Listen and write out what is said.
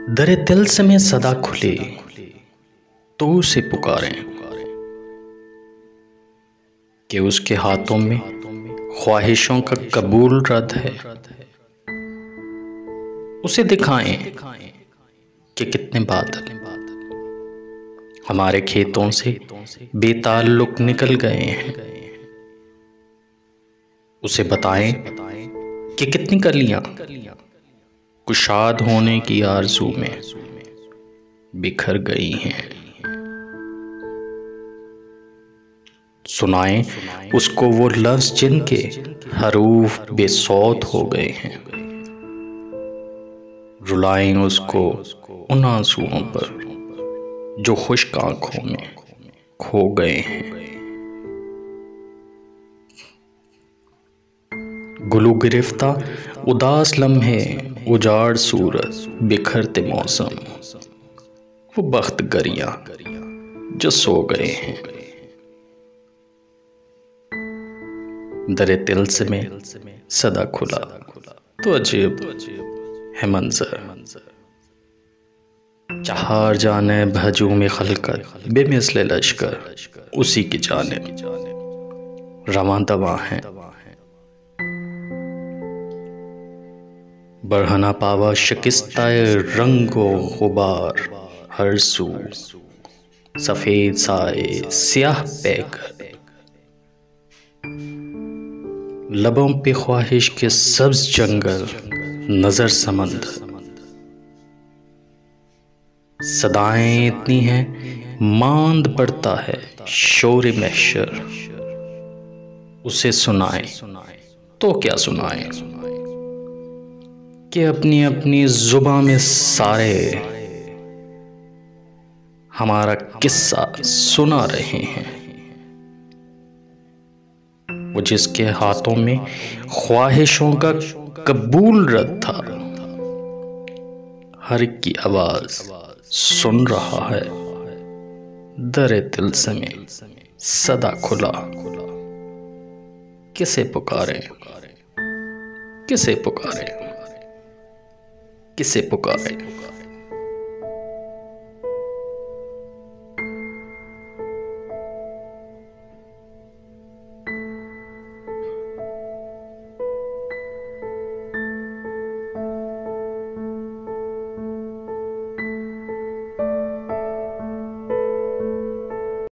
दरे दिल से में सदा खुले तो उसे पुकारें कि उसके हाथों में ख्वाहिशों का कबूल रद्द है। उसे दिखाएं कि कितने बादल हमारे खेतों से बेताल्लुक निकल गए हैं। उसे बताएं कि कितनी कलियां कुशाद होने की आरज़ू में बिखर गई हैं। सुनाएं उसको वो लफ्ज़ जिनके हरूफ बेसौत हो गए हैं। रुलाएं उसको उन आंसुओं पर जो खुश्क आंखों में खो गए हैं। गुलू गिरफ्ता उदास लम्हे, उजाड़ सूरत, बिखरते मौसम, वो बख्त गरियां जो सो गए हैं। दरे दिल से में सदा खुला तो अजीब है मंजर। चहार जाने भजू में खलकत बेमिसले लश्कर उसी की जानिब रवां दवा हैं। बरहना पावा शिकस्ताए रंगो गुबार हर सू, सफेद साए स्याह पैकर लबों पे ख्वाहिश के सब्ज जंगल, नजर समंदर। सदाएं इतनी हैं मांद पड़ता है शोर महशर। उसे सुनाएं तो क्या सुनाएं कि अपनी अपनी जुबां में सारे हमारा किस्सा सुना रहे हैं। वो जिसके हाथों में ख्वाहिशों का कबूल रद्द था, हर एक की आवाज सुन रहा है। दरे दिल से में सदा खुला किसे पुकारे, किसे पुकारे, किसे पुकारे।